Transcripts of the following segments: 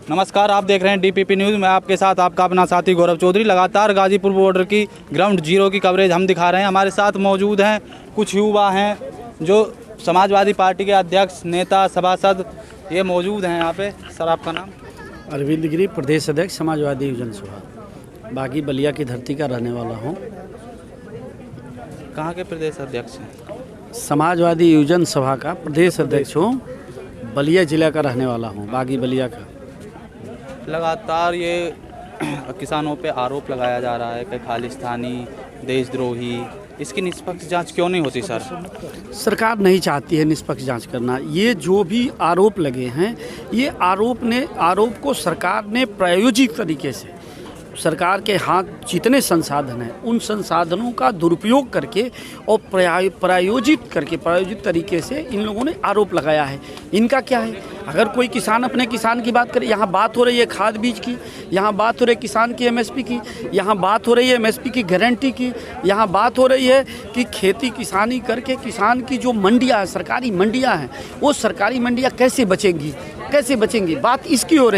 नमस्कार, आप देख रहे हैं डीपीपी न्यूज़। मैं आपके साथ आपका अपना साथी गौरव चौधरी। लगातार गाजीपुर बॉर्डर की ग्राउंड जीरो की कवरेज हम दिखा रहे हैं। हमारे साथ मौजूद हैं कुछ युवा हैं जो समाजवादी पार्टी के अध्यक्ष, नेता, सभासद ये मौजूद हैं यहाँ पे। सर, आपका नाम? अरविंद गिरी, प्रदेश अध्यक्ष समाजवादी युवजन सभा, बागी बलिया की धरती का रहने वाला हूँ। कहाँ के प्रदेश अध्यक्ष हैं? समाजवादी युवजन सभा का प्रदेश अध्यक्ष हूँ। बलिया जिला का रहने वाला हूँ, बागी बलिया का। लगातार ये किसानों पे आरोप लगाया जा रहा है कि खालिस्तानी, देशद्रोही, इसकी निष्पक्ष जांच क्यों नहीं होती सर? सरकार नहीं चाहती है निष्पक्ष जांच करना। ये जो भी आरोप लगे हैं, ये आरोप को सरकार ने प्रायोजित तरीके से, सरकार के हाथ जितने संसाधन हैं उन संसाधनों का दुरुपयोग करके और प्रायोजित तरीके से इन लोगों ने आरोप लगाया है। इनका क्या है, अगर कोई किसान अपने किसान की बात करे, यहाँ बात हो रही है खाद बीज की, यहाँ बात हो रही है किसान की एमएसपी की, यहाँ बात हो रही है एमएसपी की गारंटी की, यहाँ बात हो रही है कि खेती किसानी करके किसान की जो मंडियाँ, सरकारी मंडियाँ हैं, वो सरकारी मंडियाँ कैसे बचेंगी। बात इसकी हो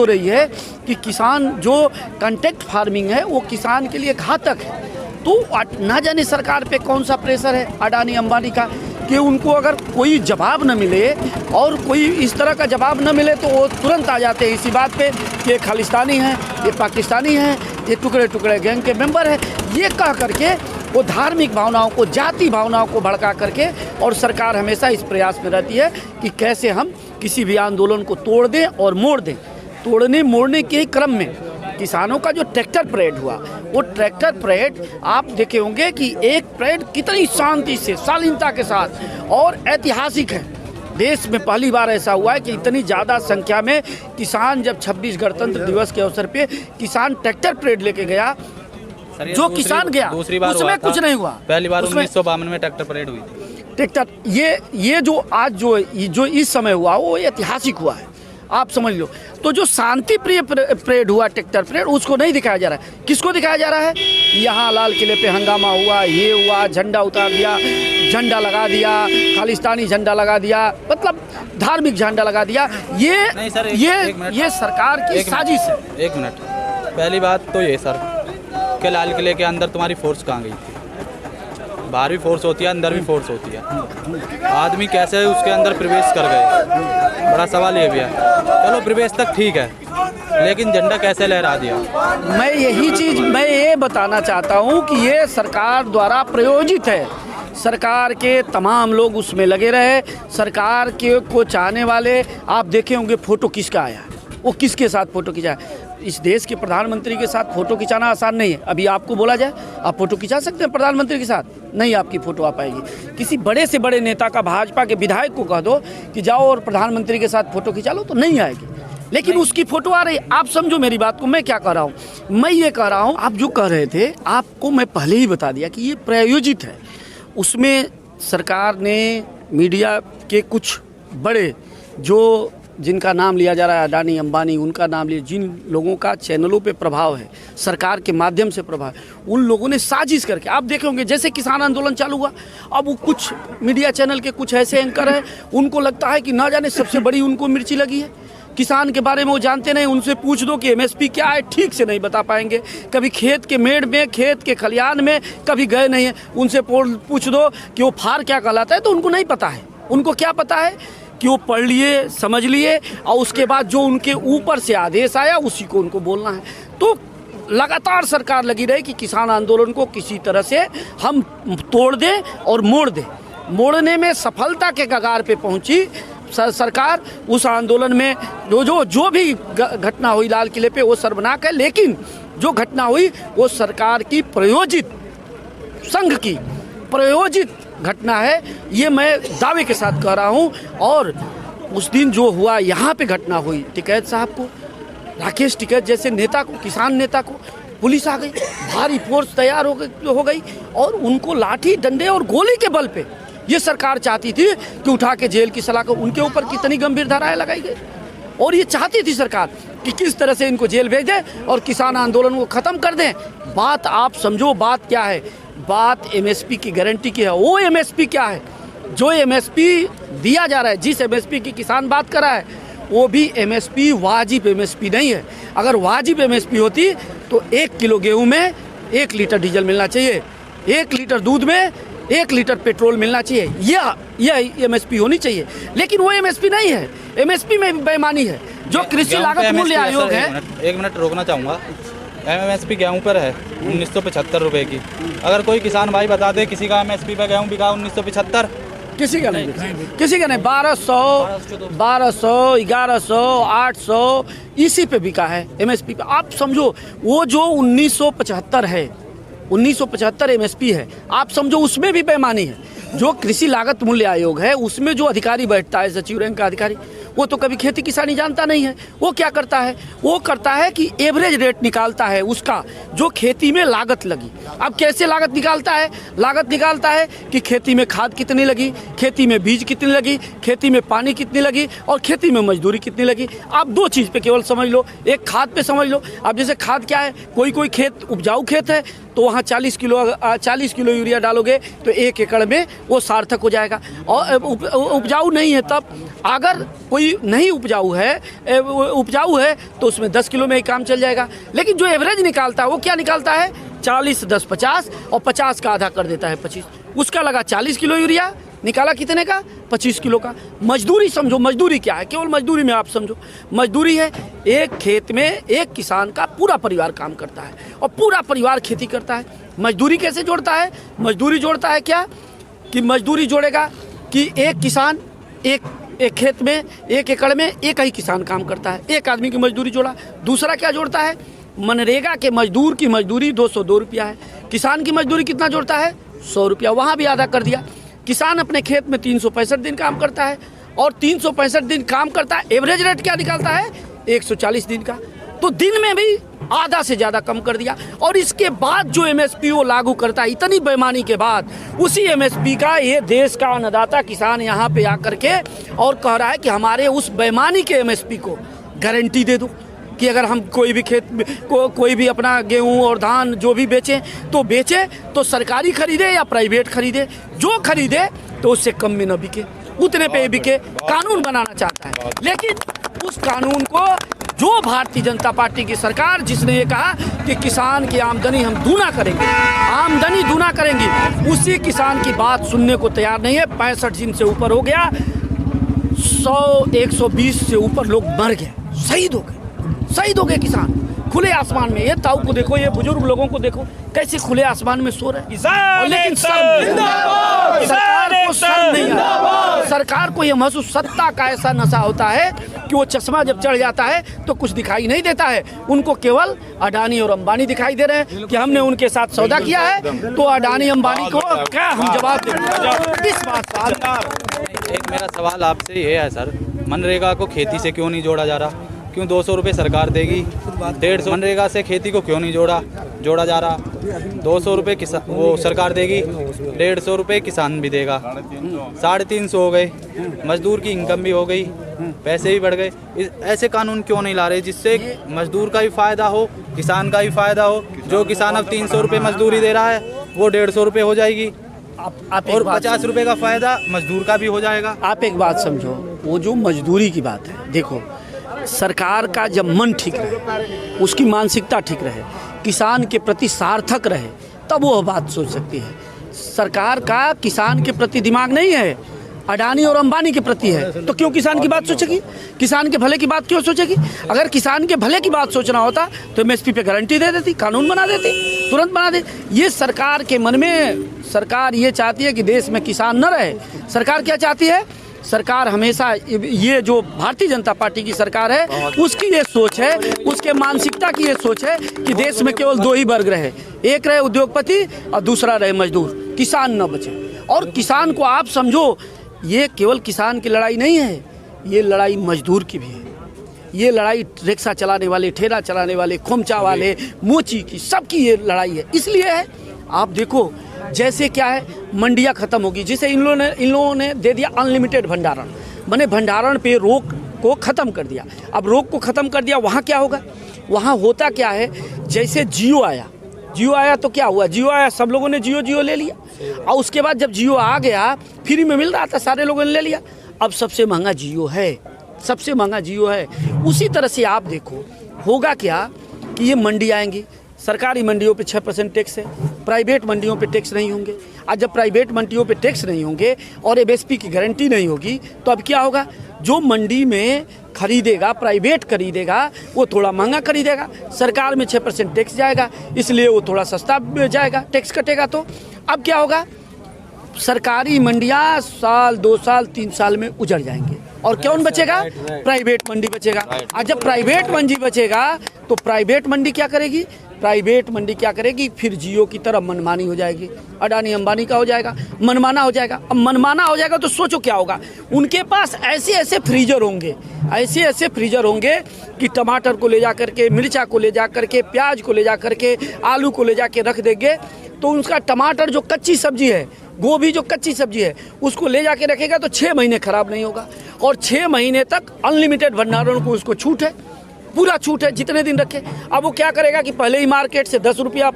रही है कि किसान जो कॉन्ट्रैक्ट फार्मिंग है वो किसान के लिए घातक है। तो ना जाने सरकार पे कौन सा प्रेशर है अडानी अंबानी का कि उनको अगर कोई जवाब न मिले और कोई इस तरह का जवाब न मिले तो वो तुरंत आ जाते हैं इसी बात पे कि ये खालिस्तानी हैं, ये पाकिस्तानी हैं, ये टुकड़े टुकड़े गैंग के मेंबर हैं। ये कह करके वो धार्मिक भावनाओं को, जाति भावनाओं को भड़का करके, और सरकार हमेशा इस प्रयास में रहती है कि कैसे हम किसी भी आंदोलन को तोड़ दें और मोड़ दें। तोड़ने मोड़ने के क्रम में किसानों का जो ट्रैक्टर परेड हुआ, वो ट्रैक्टर परेड आप देखे होंगे कि एक परेड कितनी शांति से, शालीनता के साथ और ऐतिहासिक है। देश में पहली बार ऐसा हुआ है कि इतनी ज़्यादा संख्या में किसान, जब 26 गणतंत्र दिवस के अवसर पे किसान ट्रैक्टर परेड लेके गया, जो किसान गया उसमें कुछ नहीं हुआ। पहली बार 1952 में ट्रैक्टर परेड हुई थी। ट्रैक्टर ये जो आज जो इस समय हुआ वो ऐतिहासिक हुआ है, आप समझ लो। तो जो शांति प्रिय परेड हुआ, ट्रैक्टर परेड, उसको नहीं दिखाया जा रहा है। किसको दिखाया जा रहा है? यहाँ लाल किले पे हंगामा हुआ, ये हुआ, झंडा उतार दिया, झंडा लगा दिया, खालिस्तानी झंडा लगा दिया, मतलब धार्मिक झंडा लगा दिया। ये सरकार की साजिश है। एक मिनट, पहली बात तो ये सर कि लाल किले के अंदर तुम्हारी फोर्स कहाँ गई थी? बाहर भी फोर्स होती है, अंदर भी फोर्स होती है। आदमी कैसे उसके अंदर प्रवेश कर गए, बड़ा सवाल ये भी है। चलो प्रवेश तक ठीक है, लेकिन झंडा कैसे लहरा दिया? मैं ये बताना चाहता हूँ कि ये सरकार द्वारा प्रायोजित है। सरकार के तमाम लोग उसमें लगे रहे। सरकार के को चाहने वाले, आप देखे होंगे फोटो किसका आया, वो किसके साथ फोटो खिंचाया। इस देश के प्रधानमंत्री के साथ फोटो खिंचाना आसान नहीं है। अभी आपको बोला जाए आप फोटो खिंचा सकते हैं प्रधानमंत्री के साथ? नहीं, आपकी फ़ोटो आ पाएगी। किसी बड़े से बड़े नेता का, भाजपा के विधायक को कह दो कि जाओ और प्रधानमंत्री के साथ फ़ोटो खिंचा लो, तो नहीं आएगी। लेकिन उसकी फ़ोटो आ रही। आप समझो मेरी बात को, मैं क्या कह रहा हूँ। मैं ये कह रहा हूँ, आप जो कह रहे थे आपको मैं पहले ही बता दिया कि ये प्रायोजित है। उसमें सरकार ने मीडिया के कुछ बड़े, जो जिनका नाम लिया जा रहा है, अडानी अंबानी, उनका नाम लिया, जिन लोगों का चैनलों पे प्रभाव है, सरकार के माध्यम से प्रभाव है, उन लोगों ने साजिश करके, आप देखे होंगे जैसे किसान आंदोलन चालू हुआ, अब वो कुछ मीडिया चैनल के कुछ ऐसे एंकर हैं, उनको लगता है कि ना जाने सबसे बड़ी उनको मिर्ची लगी है। किसान के बारे में वो जानते नहीं। उनसे पूछ दो कि एमएसपी क्या है, ठीक से नहीं बता पाएंगे। कभी खेत के मेड़ में, खेत के खलियान में कभी गए नहीं है। उनसे पूछ दो कि वो फार क्या कहलाता है, तो उनको नहीं पता है। उनको क्या पता है कि वो पढ़ लिए, समझ लिए, और उसके बाद जो उनके ऊपर से आदेश आया उसी को उनको बोलना है। तो लगातार सरकार लगी रही कि किसान आंदोलन को किसी तरह से हम तोड़ दें और मोड़ दें। मोड़ने में सफलता के कगार पे पहुंची सरकार। उस आंदोलन में जो भी घटना हुई लाल किले पे, वो शर्मनाक है। लेकिन जो घटना हुई वो सरकार की प्रायोजित, संघ की प्रायोजित घटना है, ये मैं दावे के साथ कह रहा हूँ। और उस दिन जो हुआ, यहाँ पे घटना हुई, टिकैत साहब को, राकेश टिकैत जैसे नेता को, किसान नेता को पुलिस आ गई, भारी फोर्स तैयार हो गई और उनको लाठी, डंडे और गोली के बल पे ये सरकार चाहती थी कि उठा के जेल की सलाख, उनके ऊपर कितनी गंभीर धाराएं लगाई गई। और ये चाहती थी सरकार कि किस तरह से इनको जेल भेज दें और किसान आंदोलन को ख़त्म कर दें। बात आप समझो, बात क्या है? बात एमएसपी की गारंटी की है। वो एमएसपी क्या है? जो एमएसपी दिया जा रहा है, जिस एमएसपी की किसान बात कर रहा है, वो भी एमएसपी वाजिब एमएसपी नहीं है। अगर वाजिब एमएसपी होती तो 1 किलो गेहूं में 1 लीटर डीजल मिलना चाहिए, 1 लीटर दूध में 1 लीटर पेट्रोल मिलना चाहिए, यह एमएसपी होनी चाहिए। लेकिन वो एमएसपी नहीं है, एमएसपी में बेईमानी है। जो कृषि लागत मूल्य आयोग है, 1 मिनट रोकना चाहूँगा। एमएसपी गेहूं पर है 1975 रुपए की। अगर कोई किसान भाई बता दे किसी का एमएसपी पे गेहूं बिका 1975, किसी का नहीं, किसी का नहीं। 1200, 1100, 800 इसी पे बिका है एमएसपी पे। आप समझो वो जो 1975 है, 1975 एमएसपी है, आप समझो उसमें भी बेईमानी है। जो कृषि लागत मूल्य आयोग है उसमें जो अधिकारी बैठता है, सचिव रैंक का अधिकारी, वो तो कभी खेती किसानी जानता नहीं है। वो क्या करता है, वो करता है कि एवरेज रेट निकालता है उसका जो खेती में लागत लगी। अब कैसे लागत निकालता है? लागत निकालता है कि खेती में खाद कितनी लगी, खेती में बीज कितनी लगी, खेती में पानी कितनी लगी और खेती में मजदूरी कितनी लगी। आप 2 चीज़ पे केवल समझ लो, एक खाद पे समझ लो। अब जैसे खाद क्या है, कोई खेत उपजाऊ खेत है तो वहाँ 40 किलो यूरिया डालोगे तो 1 एकड़ में वो सार्थक हो जाएगा। और उपजाऊ नहीं है तब, अगर कोई नहीं उपजाऊ है तो उसमें 10 किलो में ही काम चल जाएगा। लेकिन जो एवरेज निकालता है वो क्या निकालता है, 40, 10, 50 और 50 का आधा कर देता है 25। उसका लगा 40 किलो यूरिया, निकाला कितने का, 25 किलो का। मजदूरी समझो, मजदूरी क्या है, केवल मजदूरी में आप समझो। मजदूरी है एक खेत में एक किसान का पूरा परिवार काम करता है और पूरा परिवार खेती करता है। मजदूरी कैसे जोड़ता है? मजदूरी जोड़ता है क्या कि मजदूरी जोड़ेगा कि एक किसान एक खेत में 1 एकड़ में एक ही किसान काम करता है, एक आदमी की मजदूरी जोड़ा। दूसरा क्या जोड़ता है, मनरेगा के मजदूर की मजदूरी 202 रुपया है, किसान की मजदूरी कितना जोड़ता है, 100 रुपया, वहाँ भी आधा कर दिया। किसान अपने खेत में 365 दिन काम करता है और 365 दिन काम करता है, एवरेज रेट क्या निकालता है, 140 दिन का। तो दिन में भी आधा से ज़्यादा कम कर दिया। और इसके बाद जो एमएसपी वो लागू करता है, इतनी बेईमानी के बाद उसी एमएसपी का ये देश का अन्नदाता किसान यहाँ पे आकर के और कह रहा है कि हमारे उस बेईमानी के एमएसपी को गारंटी दे दो कि अगर हम कोई भी खेत कोई भी अपना गेहूं और धान जो भी बेचें तो सरकारी खरीदे या प्राइवेट खरीदे, जो खरीदे तो उससे कम में न बिके, उतने पे बिके। कानून बनाना चाहता है, लेकिन उस कानून को जो भारतीय जनता पार्टी की सरकार, जिसने ये कहा कि किसान की आमदनी हम दूना करेंगे, आमदनी दूना करेंगे, उसी किसान की बात सुनने को तैयार नहीं है। 65 दिन से ऊपर हो गया, 100-120 से ऊपर लोग मर गए, शहीद हो गए किसान खुले आसमान में। ये ताऊ को देखो, ये बुजुर्ग लोगों को देखो कैसे खुले आसमान में सो रहे हैं। लेकिन सरकार को शर्म नहीं है। सरकार को ये महसूस, सत्ता का ऐसा नशा होता है कि वो चश्मा जब चढ़ जाता है तो कुछ दिखाई नहीं देता है। उनको केवल अडानी और अंबानी दिखाई दे रहे हैं कि हमने उनके साथ सौदा किया है तो अडानी अंबानी को क्या हम जवाब देंगे इस बात का। एक मेरा सवाल आपसे ये है सर, मनरेगा को खेती से क्यों नहीं जोड़ा जा रहा? क्यों 200 रुपये सरकार देगी, 150 मनरेगा से खेती को क्यों नहीं जोड़ा जा रहा? 200 रुपये किसान वो सरकार देगी, 150 रुपये किसान भी देगा, 350 हो गए, मजदूर की इनकम भी हो गई, पैसे भी बढ़ गए। ऐसे कानून क्यों नहीं ला रहे जिससे मजदूर का भी फ़ायदा हो, किसान का भी फ़ायदा हो? जो किसान अब 300 रुपये मजदूरी दे रहा है वो 150 रुपये हो जाएगी और 50 रुपये का फ़ायदा मजदूर का भी हो जाएगा। आप एक बात समझो, वो जो मजदूरी की बात है, देखो सरकार का जब मन ठीक रहे, उसकी मानसिकता ठीक रहे, किसान के प्रति सार्थक रहे, तब वो बात सोच सकती है। सरकार का किसान के प्रति दिमाग नहीं है, अडानी और अंबानी के प्रति है, तो क्यों किसान की बात सोचेगी? किसान के भले की बात क्यों सोचेगी? अगर किसान के भले की बात सोचना होता तो एमएसपी पे गारंटी दे देती, कानून बना देती, तुरंत बना देती। ये सरकार के मन में, सरकार ये चाहती है कि देश में किसान न रहे। सरकार क्या चाहती है? सरकार हमेशा, ये जो भारतीय जनता पार्टी की सरकार है उसकी ये सोच है, उसके मानसिकता की ये सोच है कि देश में केवल 2 ही वर्ग रहे, एक रहे उद्योगपति और दूसरा रहे मजदूर, किसान न बचे। और किसान को आप समझो, ये केवल किसान की लड़ाई नहीं है, ये लड़ाई मजदूर की भी है, ये लड़ाई रिक्शा चलाने वाले, ठेला चलाने वाले, खोमचा वाले, मोची की, सबकी ये लड़ाई है। इसलिए है, आप देखो जैसे क्या है, मंडियाँ ख़त्म होगी, जिसे इन लोगों ने दे दिया अनलिमिटेड भंडारण, मैंने भंडारण पे रोक को ख़त्म कर दिया। अब रोक को ख़त्म कर दिया, वहाँ क्या होगा? वहाँ होता क्या है, जैसे जियो आया तो क्या हुआ, जियो आया, सब लोगों ने जियो ले लिया, और उसके बाद जब जियो आ गया, फ्री में मिल रहा था, सारे लोगों ने ले लिया। अब सबसे महंगा जियो है, सबसे महंगा जियो है। उसी तरह से आप देखो होगा क्या कि ये मंडी आएंगी, सरकारी मंडियों पे 6% टैक्स है, प्राइवेट मंडियों पे टैक्स नहीं होंगे। आज जब प्राइवेट मंडियों पे टैक्स नहीं होंगे और एमएसपी की गारंटी नहीं होगी तो अब क्या होगा? जो मंडी में खरीदेगा, प्राइवेट खरीदेगा, वो थोड़ा महंगा खरीदेगा, सरकार में 6% टैक्स जाएगा, इसलिए वो थोड़ा सस्ता जाएगा, टैक्स कटेगा। तो अब क्या होगा? सरकारी मंडियां साल 2 साल 3 साल में उजड़ जाएंगे और कौन बचेगा? प्राइवेट मंडी बचेगा। और जब प्राइवेट मंडी बचेगा तो प्राइवेट मंडी क्या करेगी? प्राइवेट मंडी क्या करेगी? फिर जियो की तरह मनमानी हो जाएगी, अडानी अंबानी का हो जाएगा, मनमाना हो जाएगा। अब मनमाना हो जाएगा तो सोचो क्या होगा? उनके पास ऐसे ऐसे फ्रीजर होंगे, ऐसे ऐसे फ्रीजर होंगे कि टमाटर को ले जा करके, मिर्चा को ले जा करके, प्याज को ले जा करके, आलू को ले जा के रख देंगे तो उसका टमाटर जो कच्ची सब्जी है, गोभी जो कच्ची सब्जी है, उसको ले जाके रखेगा तो 6 महीने खराब नहीं होगा। और 6 महीने तक अनलिमिटेड भंडारण को उसको छूट है, पूरा छूट है, जितने दिन रखे। अब वो क्या करेगा कि पहले ही मार्केट से 10 रुपया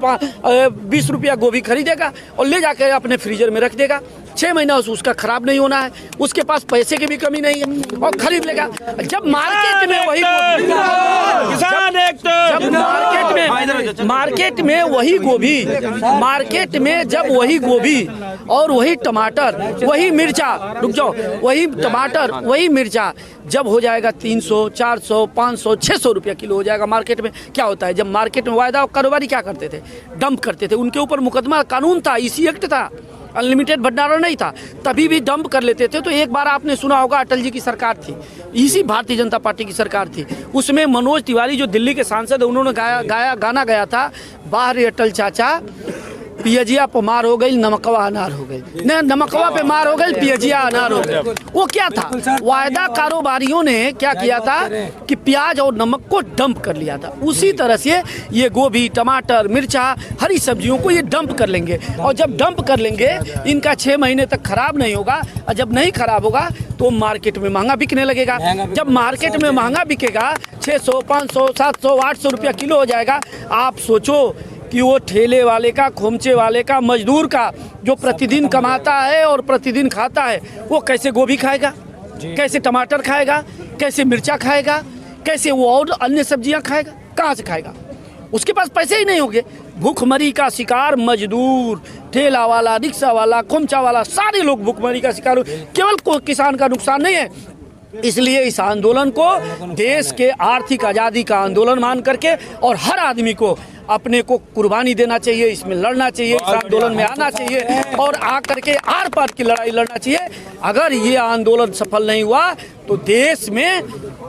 20 रुपया गोभी खरीदेगा और ले जाकर अपने फ्रीजर में रख देगा। 6 महीना उसका खराब नहीं होना है, उसके पास पैसे की भी कमी नहीं है और खरीद लेगा। जब मार्केट में वही मार्केट में वही गोभी, मार्केट में जब वही गोभी और वही टमाटर, वही मिर्चा, रुक जाओ, वही टमाटर, वही मिर्चा जब हो जाएगा 300, 400, 500, 600 रुपया किलो हो जाएगा मार्केट में, क्या होता है? जब मार्केट में वायदा कारोबारी क्या करते थे? डंप करते थे। उनके ऊपर मुकदमा कानून था, इसी एक्ट था, अनलिमिटेड भंडारण नहीं था, तभी भी डंप कर लेते थे। तो एक बार आपने सुना होगा, अटल जी की सरकार थी, इसी भारतीय जनता पार्टी की सरकार थी, उसमें मनोज तिवारी जो दिल्ली के सांसद है, उन्होंने गाना गाया था, बाहर अटल चाचा पियजिया पे मार हो गई, नमकवा अनार हो गई, न नमकवा पे मार हो गई, पियजिया अनार हो गई। वो क्या था? वायदा कारोबारियों ने क्या किया था कि प्याज और नमक को डंप कर लिया था। उसी तरह से ये गोभी, टमाटर, मिर्चा, हरी सब्जियों को ये डंप कर लेंगे और जब डंप कर लेंगे इनका 6 महीने तक खराब नहीं होगा और जब नहीं खराब होगा तो मार्केट में महंगा बिकने लगेगा। जब मार्केट में महंगा बिकेगा 600, 500, 700, 800 रुपया किलो हो जाएगा। आप सोचो कि वो ठेले वाले का, खोमचे वाले का, मजदूर का जो प्रतिदिन कमाता है और प्रतिदिन खाता है, वो कैसे गोभी खाएगा, कैसे टमाटर खाएगा, कैसे मिर्चा खाएगा, कैसे वो और अन्य सब्जियां खाएगा? कहाँ से खाएगा? उसके पास पैसे ही नहीं होंगे। भूखमरी का शिकार मजदूर, ठेला वाला, रिक्शा वाला, खोमचा वाला, सारे लोग भूखमरी का शिकार हो। केवल किसान का नुकसान नहीं है। इसलिए इस आंदोलन को देश के आर्थिक आज़ादी का आंदोलन मान करके और हर आदमी को अपने को कुर्बानी देना चाहिए, इसमें लड़ना चाहिए, इस आंदोलन में आना चाहिए और आकर के आर पार की लड़ाई लड़ना चाहिए। अगर ये आंदोलन सफल नहीं हुआ तो देश में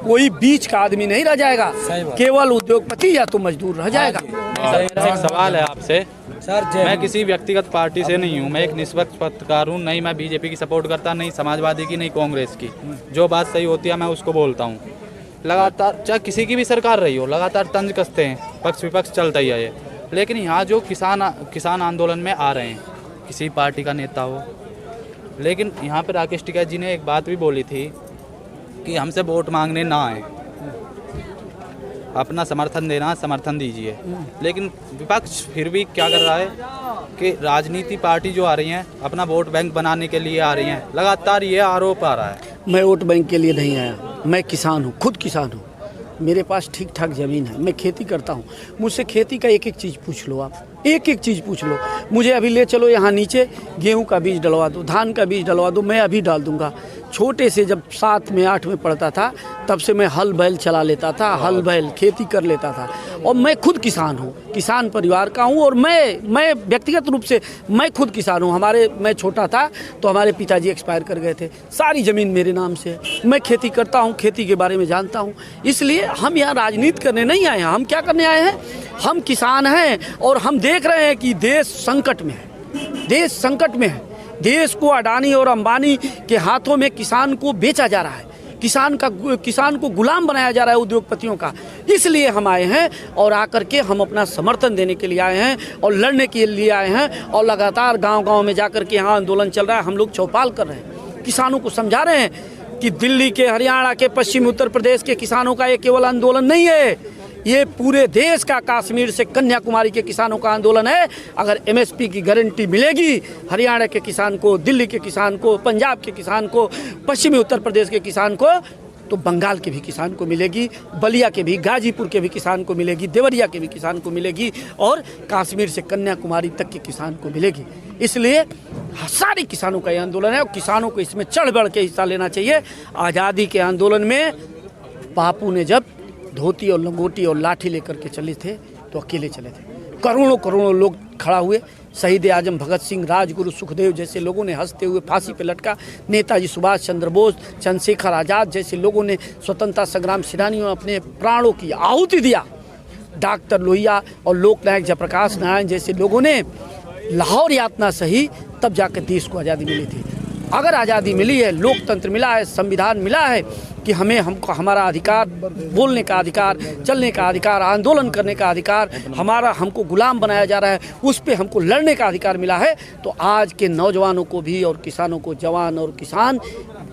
कोई बीच का आदमी नहीं रह जाएगा, केवल उद्योगपति या तो मजदूर रह जाएगा। मेरा एक सवाल है आपसे सर, मैं किसी व्यक्तिगत पार्टी से नहीं हूँ, मैं एक निष्पक्ष पत्रकार हूँ, नहीं मैं बीजेपी की सपोर्ट करता, नहीं समाजवादी की, नहीं कांग्रेस की। जो बात सही होती है मैं उसको बोलता हूँ। लगातार चाहे किसी की भी सरकार रही हो, लगातार तंज कसते हैं, पक्ष विपक्ष चलता ही है ये। लेकिन यहाँ जो किसान आंदोलन में आ रहे हैं, किसी पार्टी का नेता हो, लेकिन यहाँ पर राकेश टिकैत जी ने एक बात भी बोली थी कि हमसे वोट मांगने ना आए, अपना समर्थन देना, समर्थन दीजिए। लेकिन विपक्ष फिर भी क्या कर रहा है कि राजनीति पार्टी जो आ रही हैं अपना वोट बैंक बनाने के लिए आ रही हैं, लगातार ये आरोप आ रहा है। मैं वोट बैंक के लिए नहीं आया, मैं किसान हूँ, खुद किसान हूँ, मेरे पास ठीक ठाक ज़मीन है, मैं खेती करता हूँ। मुझसे खेती का एक एक चीज़ पूछ लो, आप एक एक चीज़ पूछ लो। मुझे अभी ले चलो यहाँ नीचे, गेहूं का बीज डलवा दो, धान का बीज डलवा दो, मैं अभी डाल दूंगा। छोटे से जब 7 में 8 में पढ़ता था तब से मैं हल बैल चला लेता था, हल बैल खेती कर लेता था। और मैं खुद किसान हूँ, किसान परिवार का हूँ और मैं व्यक्तिगत रूप से मैं खुद किसान हूँ। मैं छोटा था तो हमारे पिताजी एक्सपायर कर गए थे, सारी ज़मीन मेरे नाम से है। मैं खेती करता हूँ, खेती के बारे में जानता हूँ। इसलिए हम यहाँ राजनीति करने नहीं आए हैं। हम क्या करने आए हैं? हम किसान हैं और हम देख रहे हैं कि देश संकट में है, देश संकट में है। देश को अडानी और अंबानी के हाथों में किसान को बेचा जा रहा है, किसान को गुलाम बनाया जा रहा है उद्योगपतियों का। इसलिए हम आए हैं और आकर के हम अपना समर्थन देने के लिए आए हैं और लड़ने के लिए आए हैं। और लगातार गांव-गांव में जाकर के यहाँ आंदोलन चल रहा है, हम लोग चौपाल कर रहे हैं, किसानों को समझा रहे हैं कि दिल्ली के, हरियाणा के, पश्चिमी उत्तर प्रदेश के किसानों का ये केवल आंदोलन नहीं है, ये पूरे देश का, कश्मीर से कन्याकुमारी के किसानों का आंदोलन है। अगर एमएसपी की गारंटी मिलेगी हरियाणा के किसान को, दिल्ली के किसान को, पंजाब के किसान को, पश्चिमी उत्तर प्रदेश के किसान को, तो बंगाल के भी किसान को मिलेगी, बलिया के भी, गाजीपुर के भी किसान को मिलेगी, देवरिया के भी किसान को मिलेगी और कश्मीर से कन्याकुमारी तक के किसान को मिलेगी। इसलिए सारे किसानों का ये आंदोलन है और किसानों को इसमें चढ़ बढ़ के हिस्सा लेना चाहिए। आज़ादी के आंदोलन में बापू ने जब धोती और लंगोटी और लाठी लेकर के चले थे तो अकेले चले थे, करोड़ों करोड़ों लोग खड़ा हुए। शहीद आजम भगत सिंह, राजगुरु सुखदेव जैसे लोगों ने हंसते हुए फांसी पे लटका, नेताजी सुभाष चंद्र बोस, चंद्रशेखर आज़ाद जैसे लोगों ने स्वतंत्रता संग्राम सेनानियों अपने प्राणों की आहुति दिया, डॉक्टर लोहिया और लोकनायक जयप्रकाश नारायण जैसे लोगों ने लाहौर यातना सही, तब जाकर देश को आज़ादी मिली थी। अगर आज़ादी मिली है, लोकतंत्र मिला है, संविधान मिला है कि हमको हमारा अधिकार, बोलने का अधिकार, चलने का अधिकार, आंदोलन करने का अधिकार, हमको गुलाम बनाया जा रहा है, उस पे हमको लड़ने का अधिकार मिला है, तो आज के नौजवानों को भी और किसानों को, जवान और किसान,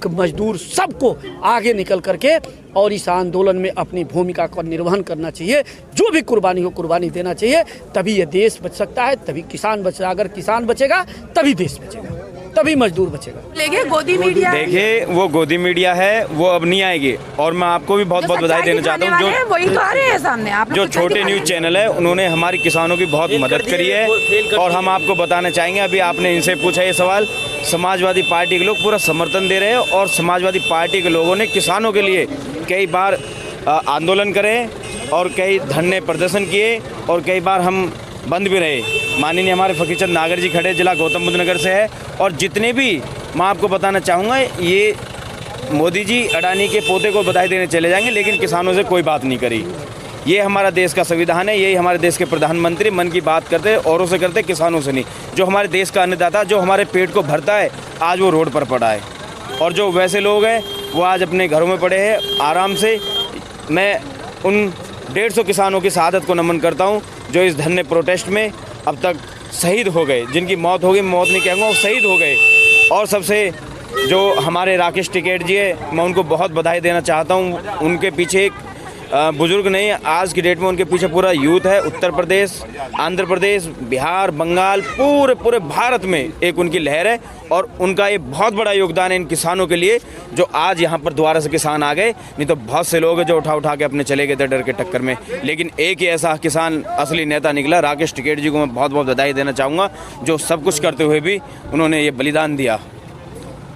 मजदूर, सबको आगे निकल करके और इस आंदोलन में अपनी भूमिका का निर्वहन करना चाहिए। जो भी कुर्बानी हो कुर्बानी देना चाहिए, तभी ये देश बच सकता है, तभी किसान बचेगा। अगर किसान बचेगा तभी देश बचेगा, तभी मजदूर बचेगा। लेकिन गोदी मीडिया, देखिए वो गोदी मीडिया है, वो अब नहीं आएगी। और मैं आपको भी बहुत बहुत बधाई देना चाहता हूँ जो वही तो आ रहे हैं सामने, आप जो छोटे न्यूज़ चैनल है, उन्होंने हमारे किसानों की बहुत मदद करी है। और हम आपको बताना चाहेंगे, अभी आपने इनसे पूछा ये सवाल, समाजवादी पार्टी के लोग पूरा समर्थन दे रहे हैं और समाजवादी पार्टी के लोगों ने किसानों के लिए कई बार आंदोलन करे और कई धरने प्रदर्शन किए और कई बार हम बंद भी रहे। माननीय हमारे फकीरचंद नागर जी खड़े, जिला गौतम बुद्ध नगर से है। और जितने भी, मैं आपको बताना चाहूँगा, ये मोदी जी अडानी के पोते को बधाई देने चले जाएंगे, लेकिन किसानों से कोई बात नहीं करी। ये हमारा देश का संविधान है, यही हमारे देश के प्रधानमंत्री मन की बात करते, औरों से करते, किसानों से नहीं। जो हमारे देश का अन्नदाता, जो हमारे पेट को भरता है, आज वो रोड पर पड़ा है। और जो वैसे लोग हैं वो आज अपने घरों में पड़े हैं आराम से। मैं उन 150 किसानों की शहादत को नमन करता हूँ जो इस धरने प्रोटेस्ट में अब तक शहीद हो गए, जिनकी मौत हो गई, मौत नहीं कहूँगा, वो शहीद हो गए। और सबसे जो हमारे राकेश टिकैत जी है, मैं उनको बहुत बधाई देना चाहता हूँ। उनके पीछे एक बुजुर्ग नहीं, आज की डेट में उनके पीछे पूरा यूथ है। उत्तर प्रदेश, आंध्र प्रदेश, बिहार, बंगाल, पूरे भारत में एक उनकी लहर है और उनका ये बहुत बड़ा योगदान है इन किसानों के लिए, जो आज यहाँ पर दोबारा से किसान आ गए। नहीं तो बहुत से लोग हैं जो उठा के अपने चले गए थे डर के टक्कर में, लेकिन एक ही ऐसा किसान असली नेता निकला। राकेश टिकैत जी को मैं बहुत बहुत बधाई देना चाहूँगा, जो सब कुछ करते हुए भी उन्होंने ये बलिदान दिया।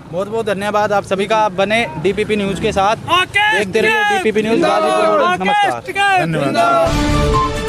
बहुत बहुत धन्यवाद आप सभी का। आप बने डीपीपी न्यूज़ के साथ, देखते रहिए डीपीपी न्यूज़ गाजीपुर। नमस्कार, धन्यवाद।